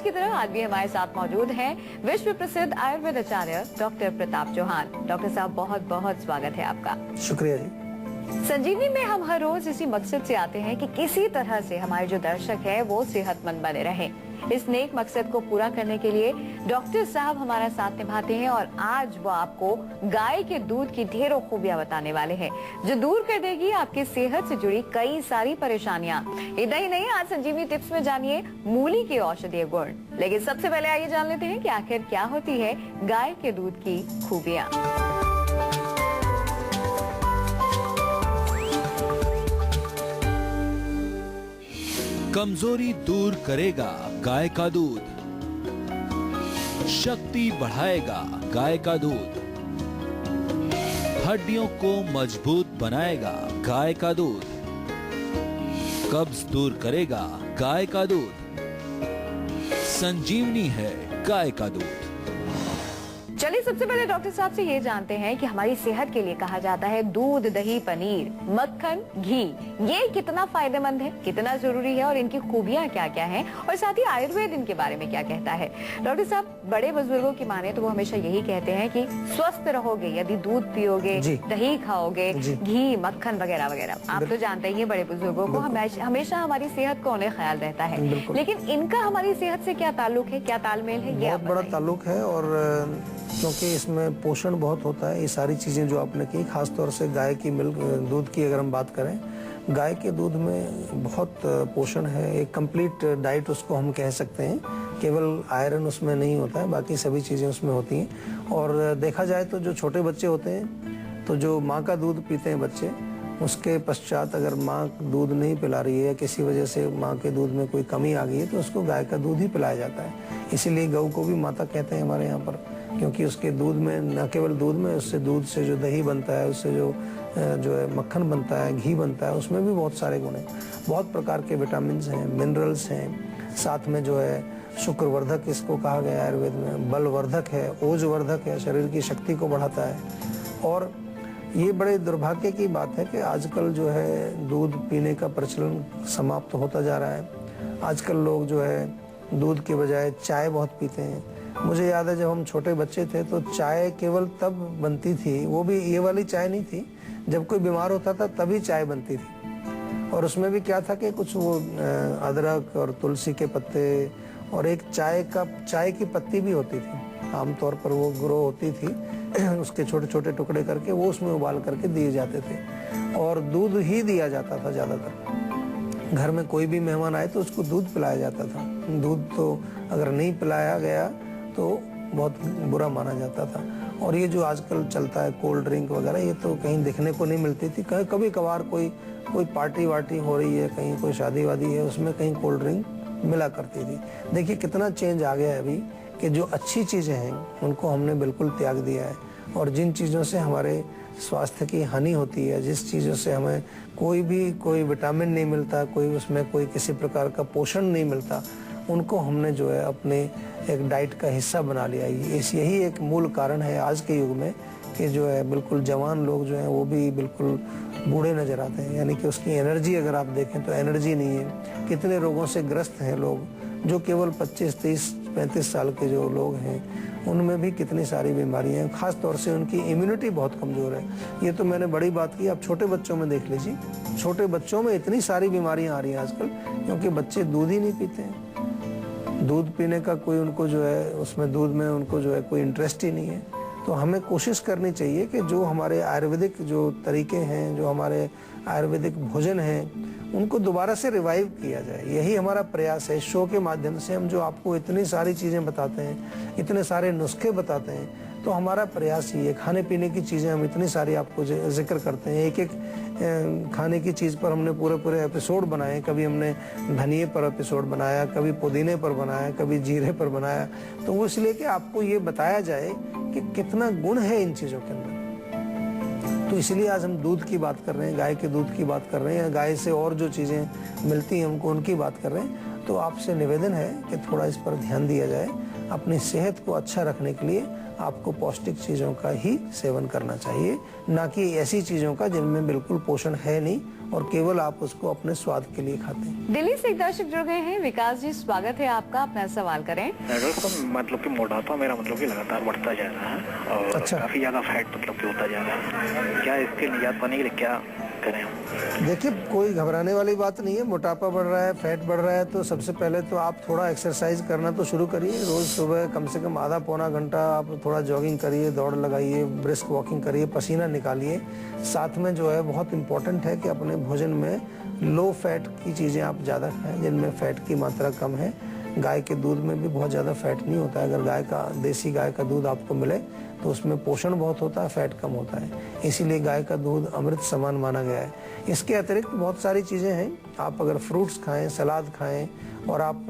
रोज की तरह आज भी हमारे साथ मौजूद हैं विश्व प्रसिद्ध आयुर्वेद आचार्य डॉक्टर प्रताप चौहान। डॉक्टर साहब, बहुत बहुत स्वागत है आपका। शुक्रिया जी। संजीवनी में हम हर रोज इसी मकसद से आते हैं कि किसी तरह से हमारे जो दर्शक है वो सेहतमंद बने रहें। इस नेक मकसद को पूरा करने के लिए डॉक्टर साहब हमारा साथ निभाते हैं और आज वो आपको गाय के दूध की ढेरों खूबियां बताने वाले हैं जो दूर कर देगी आपकी सेहत से जुड़ी कई सारी परेशानियां। इतना ही नहीं, आज संजीवनी टिप्स में जानिए मूली के औषधीय गुण। लेकिन सबसे पहले आइए जान लेते हैं कि आखिर क्या होती है गाय के दूध की खूबियां। कमजोरी दूर करेगा गाय का दूध, शक्ति बढ़ाएगा गाय का दूध, हड्डियों को मजबूत बनाएगा गाय का दूध, कब्ज दूर करेगा गाय का दूध, संजीवनी है गाय का दूध। चलिए सबसे पहले डॉक्टर साहब से ये जानते हैं कि हमारी सेहत के लिए कहा जाता है दूध, दही, पनीर, मक्खन, घी, ये कितना फायदेमंद है, कितना जरूरी है और इनकी खूबियां क्या क्या हैं, और साथ ही आयुर्वेद इनके बारे में क्या कहता है। डॉक्टर साहब, बड़े बुजुर्गों की माने तो वो हमेशा यही कहते हैं कि स्वस्थ रहोगे यदि दूध पियोगे, दही खाओगे, घी, मक्खन वगैरह वगैरह। आप तो जानते ही हैं बड़े बुजुर्गों को हमेशा हमारी सेहत का उन्हें ख्याल रहता है, लेकिन इनका हमारी सेहत से क्या ताल्लुक है, क्या तालमेल है? बहुत बड़ा ताल्लुक है, और क्योंकि इसमें पोषण बहुत होता है। ये सारी चीजें जो आपने की, खासतौर से गाय की मिल्क दूध की अगर हम बात करें, गाय के दूध में बहुत पोषण है। एक कंप्लीट डाइट उसको हम कह सकते हैं। केवल आयरन उसमें नहीं होता है, बाकी सभी चीजें उसमें होती हैं। और देखा जाए तो जो छोटे बच्चे होते हैं, तो जो माँ का दूध पीते हैं बच्चे, उसके पश्चात अगर माँ दूध नहीं पिला रही है, किसी वजह से माँ के दूध में कोई कमी आ गई है, तो उसको गाय का दूध ही पिलाया जाता है। इसीलिए गऊ को भी माता कहते हैं हमारे यहाँ पर, क्योंकि उसके दूध में, न केवल दूध में, उससे दूध से जो दही बनता है, उससे जो है मक्खन बनता है, घी बनता है, उसमें भी बहुत सारे गुण हैं। बहुत प्रकार के विटामिन हैं, मिनरल्स हैं, साथ में जो है शुक्रवर्धक इसको कहा गया है आयुर्वेद में, बलवर्धक है, ओजवर्धक है, शरीर की शक्ति को बढ़ाता है। और ये बड़े दुर्भाग्य की बात है कि आजकल जो है दूध पीने का प्रचलन समाप्त होता जा रहा है। आजकल लोग जो है दूध के बजाय चाय बहुत पीते हैं। मुझे याद है जब हम छोटे बच्चे थे तो चाय केवल तब बनती थी, वो भी ये वाली चाय नहीं थी, जब कोई बीमार होता था तभी चाय बनती थी। और उसमें भी क्या था कि कुछ वो अदरक और तुलसी के पत्ते और एक चाय की पत्ती भी होती थी, आमतौर पर वो ग्रो होती थी, उसके छोटे छोटे टुकड़े करके वो उसमें उबाल करके दिए जाते थे। और दूध ही दिया जाता था ज़्यादातर। घर में कोई भी मेहमान आए तो उसको दूध पिलाया जाता था। दूध तो अगर नहीं पिलाया गया तो बहुत बुरा माना जाता था। और ये जो आजकल चलता है कोल्ड ड्रिंक वगैरह, ये तो कहीं दिखने को नहीं मिलती थी। कभी कभार कोई पार्टी वार्टी हो रही है, कहीं कोई शादी वादी है, उसमें कहीं कोल्ड ड्रिंक मिला करती थी। देखिए कितना चेंज आ गया है अभी, कि जो अच्छी चीज़ें हैं उनको हमने बिल्कुल त्याग दिया है, और जिन चीज़ों से हमारे स्वास्थ्य की हानि होती है, जिस चीज़ों से हमें कोई विटामिन नहीं मिलता, उसमें कोई किसी प्रकार का पोषण नहीं मिलता, उनको हमने जो है अपने एक डाइट का हिस्सा बना लिया। यही एक मूल कारण है आज के युग में कि जो है बिल्कुल जवान लोग जो हैं वो भी बिल्कुल बूढ़े नज़र आते हैं। यानी कि उसकी एनर्जी अगर आप देखें तो एनर्जी नहीं है। कितने रोगों से ग्रस्त हैं लोग, जो केवल 25, 30, 35 साल के जो लोग हैं, उनमें भी कितनी सारी बीमारियां हैं। खास तौर से उनकी इम्यूनिटी बहुत कमज़ोर है। ये तो मैंने बड़ी बात की, आप छोटे बच्चों में देख लीजिए, छोटे बच्चों में इतनी सारी बीमारियां आ रही हैं आजकल, क्योंकि बच्चे दूध ही नहीं पीते हैं। दूध पीने का कोई उनको जो है, उसमें दूध में उनको जो है कोई इंटरेस्ट ही नहीं है। तो हमें कोशिश करनी चाहिए कि जो हमारे आयुर्वेदिक जो तरीके हैं, जो हमारे आयुर्वेदिक भोजन हैं, उनको दोबारा से रिवाइव किया जाए। यही हमारा प्रयास है। इस शो के माध्यम से हम जो आपको इतनी सारी चीज़ें बताते हैं, इतने सारे नुस्खे बताते हैं, तो हमारा प्रयास ही है। खाने पीने की चीज़ें हम इतनी सारी आपको जिक्र करते हैं, एक खाने की चीज़ पर हमने पूरे एपिसोड बनाए। कभी हमने धनिए पर एपिसोड बनाया, कभी पुदीने पर बनाया, कभी जीरे पर बनाया। तो वो इसलिए कि आपको ये बताया जाए कि कितना गुण है इन चीज़ों के अंदर। तो इसलिए आज हम दूध की बात कर रहे हैं, गाय के दूध की बात कर रहे हैं, गाय से और जो चीज़ें मिलती हैं हमको उनकी बात कर रहे हैं। तो आपसे निवेदन है कि थोड़ा इस पर ध्यान दिया जाए। अपनी सेहत को अच्छा रखने के लिए आपको पौष्टिक चीज़ों का ही सेवन करना चाहिए, ना कि ऐसी चीज़ों का जिनमें बिल्कुल पोषण है नहीं और केवल आप उसको अपने स्वाद के लिए खाते हैं। दिल्ली से एक दर्शक जुड़ गए हैं। विकास जी, स्वागत है आपका, अपना सवाल करें। डॉक्टर साहब, मतलब कि मोटापा मेरा मतलब कि लगातार बढ़ता जा रहा है और अच्छा। काफी ज्यादा फैट मतलब कि होता जा रहा है। क्या इसके निजात पाने के लिए क्या करें हम? देखिए, कोई घबराने वाली बात नहीं है। मोटापा बढ़ रहा है, फैट बढ़ रहा है, तो सबसे पहले तो आप थोड़ा एक्सरसाइज करना तो शुरू करिए। रोज सुबह कम से कम आधा पौना घंटा आप थोड़ा जॉगिंग करिए, दौड़ लगाइए, ब्रिस्क वॉकिंग करिए, पसीना निकालिए। साथ में जो है बहुत इम्पोर्टेंट है कि अपने भोजन में लो फैट की चीज़ें आप ज़्यादा खाएं, जिनमें फैट की मात्रा कम है। गाय के दूध में भी बहुत ज़्यादा फैट नहीं होता है। अगर देसी गाय का दूध आपको मिले तो उसमें पोषण बहुत होता है, फैट कम होता है। इसीलिए गाय का दूध अमृत समान माना गया है। इसके अतिरिक्त बहुत सारी चीज़ें हैं। आप अगर फ्रूट्स खाएं, सलाद खाएं और आप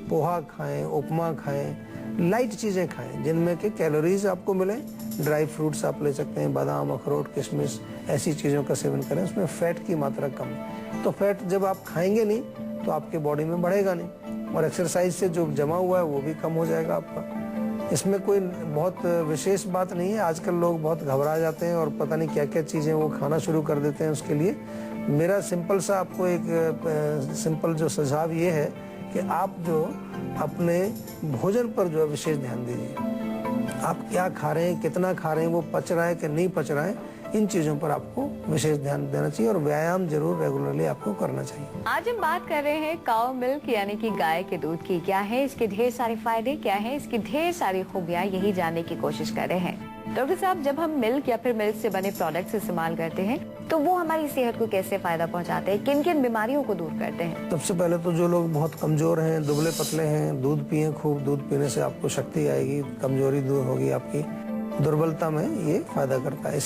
पोहा खाएं, उपमा खाएं, लाइट चीज़ें खाएं जिनमें कि कैलोरीज आपको मिले। ड्राई फ्रूट्स आप ले सकते हैं, बादाम, अखरोट, किशमिश, ऐसी चीज़ों का सेवन करें, उसमें फैट की मात्रा कम है। तो फैट जब आप खाएंगे नहीं तो आपके बॉडी में बढ़ेगा नहीं, और एक्सरसाइज से जो जमा हुआ है वो भी कम हो जाएगा आपका। इसमें कोई बहुत विशेष बात नहीं है। आजकल लोग बहुत घबरा जाते हैं और पता नहीं क्या क्या चीज़ें वो खाना शुरू कर देते हैं। उसके लिए मेरा सिंपल सा आपको एक सिंपल जो सुझाव ये है कि आप जो अपने भोजन पर जो है विशेष ध्यान दीजिए। आप क्या खा रहे हैं, कितना खा रहे हैं, वो पच रहा है कि नहीं पच रहा है, इन चीज़ों पर आपको विशेष ध्यान देना चाहिए। और व्यायाम जरूर रेगुलरली आपको करना चाहिए। आज हम बात कर रहे हैं काउ मिल्क यानी कि गाय के दूध की। क्या है इसके ढेर सारे फायदे, क्या है इसकी ढेर सारी खूबियाँ, यही जानने की कोशिश कर रहे हैं। डॉक्टर साहब, जब हम मिल्क या फिर मिल्क से बने प्रोडक्ट्स इस्तेमाल करते हैं तो वो हमारी सेहत को कैसे फायदा पहुंचाते हैं, किन किन बीमारियों को दूर करते हैं? सबसे पहले तो जो लोग बहुत कमजोर हैं, दुबले पतले हैं, दूध पिए खूब। दूध पीने से आपको शक्ति आएगी, कमजोरी दूर होगी आपकी, दुर्बलता में ये फायदा करता है।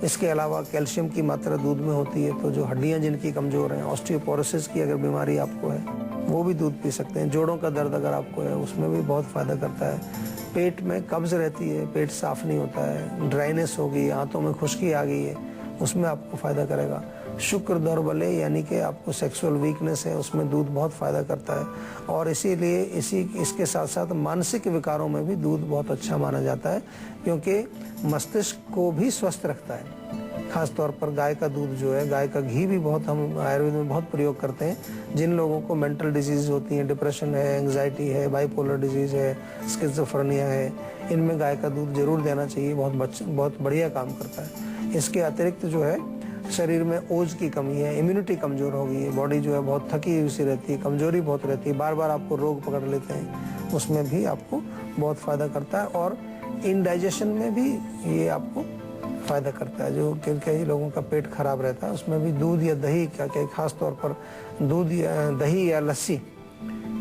इसके अलावा कैल्शियम की मात्रा दूध में होती है, तो जो हड्डियां जिनकी कमजोर हैं, ऑस्टियोपोरोसिस की अगर बीमारी आपको है वो भी दूध पी सकते हैं। जोड़ों का दर्द अगर आपको है उसमें भी बहुत फायदा करता है। पेट में कब्ज रहती है, पेट साफ नहीं होता है, ड्राइनेस होगी, आंतों में खुश्की आ गई है, उसमें आपको फायदा करेगा। शुक्र दौर्बल्य यानी कि आपको सेक्सुअल वीकनेस है, उसमें दूध बहुत फायदा करता है। और इसीलिए इसके साथ साथ मानसिक विकारों में भी दूध बहुत अच्छा माना जाता है, क्योंकि मस्तिष्क को भी स्वस्थ रखता है। खास तौर पर गाय का दूध जो है, गाय का घी भी बहुत हम आयुर्वेद में बहुत प्रयोग करते हैं। जिन लोगों को मेंटल डिजीज होती हैं, डिप्रेशन है, एंग्जाइटी है, बाइपोलर डिजीज है, स्किज़ोफ्रेनिया है, इनमें गाय का दूध जरूर देना चाहिए। बहुत बढ़िया काम करता है। इसके अतिरिक्त जो है शरीर में ओज की कमी है, इम्यूनिटी कमजोर हो गई है, बॉडी जो है बहुत थकी हुई सी रहती है, कमजोरी बहुत रहती है, बार बार आपको रोग पकड़ लेते हैं, उसमें भी आपको बहुत फायदा करता है। और इंडाइजेशन में भी ये आपको फायदा करता है। जो कई लोगों का पेट खराब रहता है, उसमें भी दूध या दही का, खास तौर पर दूध या दही या लस्सी,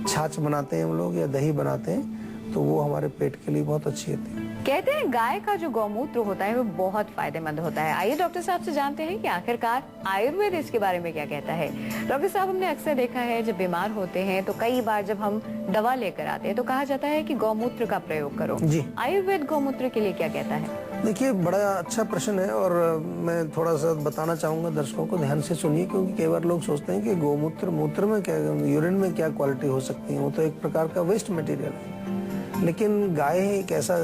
छाछ बनाते हैं हम लोग या दही बनाते हैं, तो वो हमारे पेट के लिए बहुत अच्छी होती है। कहते हैं गाय का जो गौमूत्र होता है वो बहुत फायदेमंद होता है। आइए डॉक्टर साहब से जानते हैं कि आखिरकार आयुर्वेद इसके बारे में क्या कहता है। डॉक्टर साहब, हमने अक्सर देखा है जब बीमार होते हैं तो कई बार जब हम दवा लेकर आते हैं तो कहा जाता है कि गौमूत्र का प्रयोग करो। जी। आयुर्वेद गौमूत्र के लिए क्या कहता है? देखिए, बड़ा अच्छा प्रश्न है और मैं थोड़ा सा बताना चाहूँगा दर्शकों को, ध्यान से सुनिए, क्योंकि कई बार लोग सोचते हैं कि गौमूत्र मूत्र में क्या, यूरिन में क्या क्वालिटी हो सकती है, वो तो एक प्रकार का वेस्ट मटेरियल है। लेकिन गाय एक ऐसा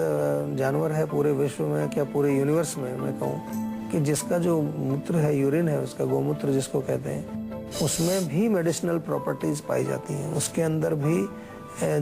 जानवर है पूरे विश्व में, क्या पूरे यूनिवर्स में मैं कहूँ, कि जिसका जो मूत्र है, यूरिन है उसका, गोमूत्र जिसको कहते हैं, उसमें भी मेडिसिनल प्रॉपर्टीज पाई जाती हैं। उसके अंदर भी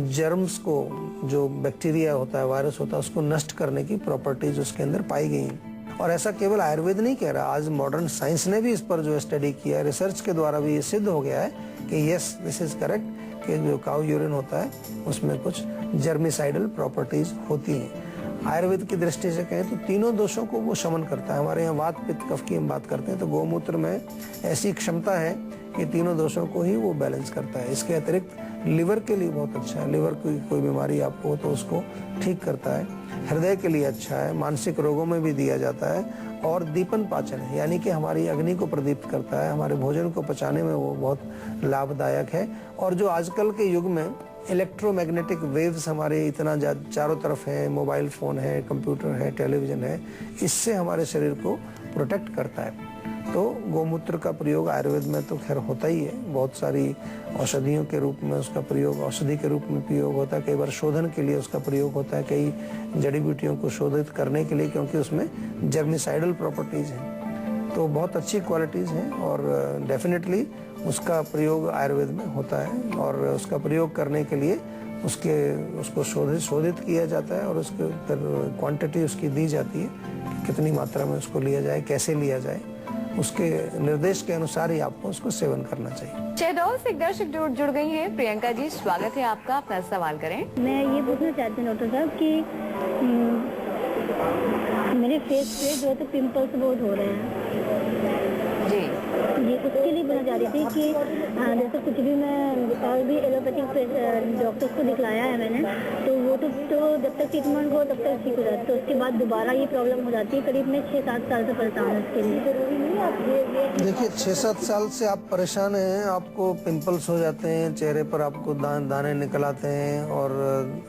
जर्म्स को, जो बैक्टीरिया होता है, वायरस होता है, उसको नष्ट करने की प्रॉपर्टीज उसके अंदर पाई गई हैं। और ऐसा केवल आयुर्वेद नहीं कह रहा, आज मॉडर्न साइंस ने भी इस पर जो स्टडी किया है, रिसर्च के द्वारा भी ये सिद्ध हो गया है कि यस, दिस इज करेक्ट, कि जो काउ यूरिन होता है उसमें कुछ जर्मिसाइडल प्रॉपर्टीज होती हैं। आयुर्वेद की दृष्टि से कहें तो तीनों दोषों को वो शमन करता है। हमारे यहाँ वात पित्त कफ की हम बात करते हैं तो गौमूत्र में ऐसी क्षमता है कि तीनों दोषों को ही वो बैलेंस करता है। इसके अतिरिक्त लिवर के लिए बहुत अच्छा है, लिवर की कोई बीमारी आपको हो तो उसको ठीक करता है। हृदय के लिए अच्छा है, मानसिक रोगों में भी दिया जाता है। और दीपन पाचन है, यानी कि हमारी अग्नि को प्रदीप्त करता है, हमारे भोजन को पचाने में वो बहुत लाभदायक है। और जो आजकल के युग में इलेक्ट्रोमैग्नेटिक वेव्स हमारे इतना चारों तरफ है, मोबाइल फोन है, कंप्यूटर है, टेलीविजन है, इससे हमारे शरीर को प्रोटेक्ट करता है। तो गोमूत्र का प्रयोग आयुर्वेद में तो खैर होता ही है, बहुत सारी औषधियों के रूप में उसका प्रयोग, औषधि के रूप में प्रयोग होता है, कई बार शोधन के लिए उसका प्रयोग होता है, कई जड़ी बूटियों को शोधित करने के लिए, क्योंकि उसमें जर्मिसाइडल प्रॉपर्टीज हैं, तो बहुत अच्छी क्वालिटीज़ हैं और डेफिनेटली उसका प्रयोग आयुर्वेद में होता है और उसका प्रयोग करने के लिए उसको शोधित किया जाता है और उसके फिर क्वांटिटी उसकी दी जाती है कि कितनी मात्रा में उसको लिया जाए, कैसे लिया जाए, उसके निर्देश के अनुसार ही आपको उसको सेवन करना चाहिए। शहडोल से एक दर्शक जुड़ गई हैं। प्रियंका जी, स्वागत है आपका, अपना सवाल करें। मैं ये पूछना चाहती हूँ डॉक्टर साहब कि मेरे फेस पे जो है तो पिंपल्स बहुत हो रहे हैं जी। ये उसके लिए बोला जा रही थी कि जैसे कुछ भी मैं और भी एलोपैथिक डॉक्टर्स को दिखलाया है मैंने, तो वो तो जब तक ट्रीटमेंट हो तब तक ठीक हो जाता है, तो उसके बाद दोबारा ये प्रॉब्लम हो जाती है। करीब मैं 6-7 साल से परेशान हूँ इसके लिए। जरूरी नहीं आप देखिए 6-7 साल से आप परेशान हैं, आपको पिंपल्स हो जाते हैं, चेहरे पर आपको दाने निकल आते हैं और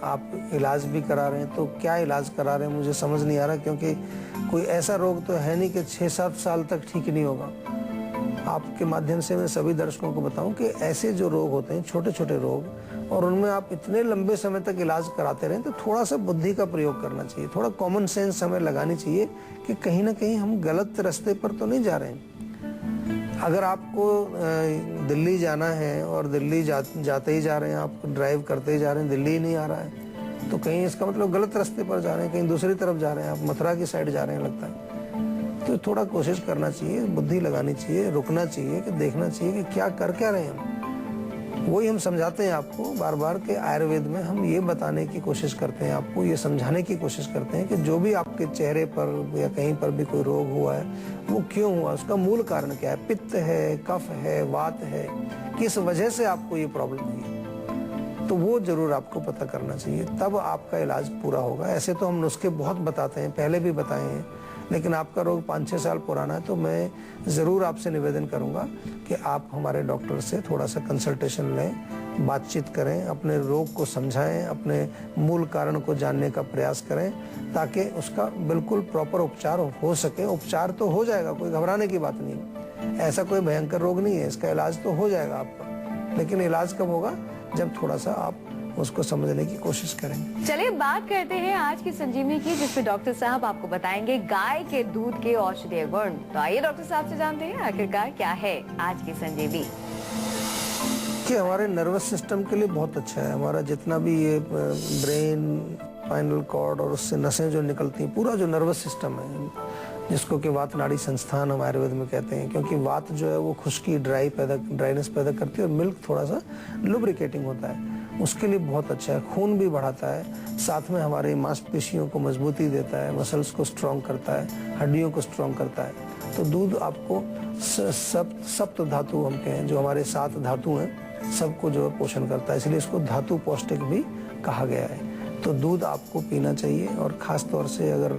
आप इलाज भी करा रहे हैं, तो क्या इलाज करा रहे हैं मुझे समझ नहीं आ रहा, क्योंकि कोई ऐसा रोग तो है नहीं कि 6-7 साल तक ठीक नहीं होगा। आपके माध्यम से मैं सभी दर्शकों को बताऊं कि ऐसे जो रोग होते हैं, छोटे छोटे रोग, और उनमें आप इतने लंबे समय तक इलाज कराते रहें, तो थोड़ा सा बुद्धि का प्रयोग करना चाहिए, थोड़ा कॉमन सेंस हमें लगानी चाहिए कि कहीं ना कहीं हम गलत रास्ते पर तो नहीं जा रहे हैं। अगर आपको दिल्ली जाना है और दिल्ली जाते ही जा रहे हैं, आप ड्राइव करते ही जा रहे हैं, दिल्ली ही नहीं आ रहा है, तो कहीं इसका मतलब गलत रास्ते पर जा रहे हैं, कहीं दूसरी तरफ जा रहे हैं, आप मथुरा की साइड जा रहे हैं लगता है। तो थोड़ा कोशिश करना चाहिए, बुद्धि लगानी चाहिए, रुकना चाहिए, कि देखना चाहिए कि क्या कर क्या रहे हैं हम। वही हम समझाते हैं आपको बार बार कि आयुर्वेद में हम ये बताने की कोशिश करते हैं, आपको ये समझाने की कोशिश करते हैं कि जो भी आपके चेहरे पर या कहीं पर भी कोई रोग हुआ है, वो क्यों हुआ, उसका मूल कारण क्या है, पित्त है, कफ है, वात है, किस वजह से आपको ये प्रॉब्लम हुई है, तो वो जरूर आपको पता करना चाहिए, तब आपका इलाज पूरा होगा। ऐसे तो हम नुस्खे बहुत बताते हैं, पहले भी बताए हैं, लेकिन आपका रोग 5-6 साल पुराना है, तो मैं ज़रूर आपसे निवेदन करूंगा कि आप हमारे डॉक्टर से थोड़ा सा कंसल्टेशन लें, बातचीत करें, अपने रोग को समझाएं, अपने मूल कारण को जानने का प्रयास करें, ताकि उसका बिल्कुल प्रॉपर उपचार हो सके। उपचार तो हो जाएगा, कोई घबराने की बात नहीं, ऐसा कोई भयंकर रोग नहीं है, इसका इलाज तो हो जाएगा आपका, लेकिन इलाज कब होगा, जब थोड़ा सा आप उसको समझने की कोशिश करेंगे। चलिए बात करते हैं आज की संजीवनी की, जिसमें डॉक्टर साहब आपको बताएंगे गाय के दूध के औषधीय गुण। तो आइए डॉक्टर साहब से जानते हैं आखिरकार क्या है आज की संजीवनी। कि हमारे नर्वस सिस्टम के लिए बहुत अच्छा है, हमारा जितना भी ये ब्रेन, स्पाइनल कॉर्ड और उससे नसें जो निकलती हैं, पूरा जो नर्वस सिस्टम है, जिसको कि वात नाड़ी संस्थान हम आयुर्वेद में कहते हैं, क्योंकि वात जो है वो खुश्की, ड्राइनेस पैदा करती है और मिल्क थोड़ा सा लुब्रिकेटिंग होता है, उसके लिए बहुत अच्छा है। खून भी बढ़ाता है, साथ में हमारे मांसपेशियों को मजबूती देता है, मसल्स को स्ट्रॉन्ग करता है, हड्डियों को स्ट्रॉन्ग करता है। तो दूध आपको सप्त धातु हम कहें, जो हमारे 7 धातु हैं, सबको जो है पोषण करता है, इसलिए इसको धातु पौष्टिक भी कहा गया है। तो दूध आपको पीना चाहिए, और ख़ास तौर से अगर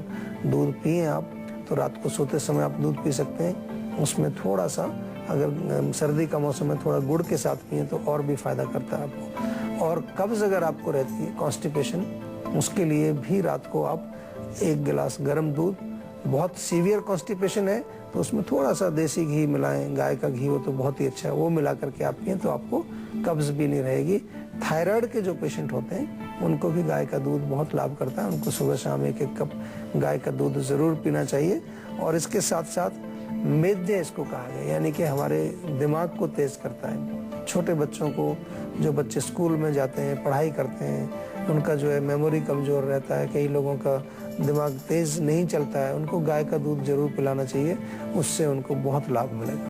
दूध पिए आप, तो रात को सोते समय आप दूध पी सकते हैं। उसमें थोड़ा सा, अगर सर्दी का मौसम है, थोड़ा गुड़ के साथ पिए तो और भी फायदा करता है आपको। और कब्ज अगर आपको रहती है, कॉन्स्टिपेशन, उसके लिए भी रात को आप 1 गिलास गर्म दूध, बहुत सीवियर कॉन्स्टिपेशन है तो उसमें थोड़ा सा देसी घी मिलाएं, गाय का घी हो तो बहुत ही अच्छा है, वो मिला करके आप पिए तो आपको कब्ज भी नहीं रहेगी। थायराइड के जो पेशेंट होते हैं उनको भी गाय का दूध बहुत लाभ करता है, उनको सुबह शाम 1-1 कप गाय का दूध जरूर पीना चाहिए। और इसके साथ साथ मेद्य इसको कहा गया, यानी कि हमारे दिमाग को तेज करता है। छोटे बच्चों को, जो बच्चे स्कूल में जाते हैं, पढ़ाई करते हैं, उनका जो है मेमोरी कमज़ोर रहता है, कई लोगों का दिमाग तेज़ नहीं चलता है, उनको गाय का दूध जरूर पिलाना चाहिए, उससे उनको बहुत लाभ मिलेगा।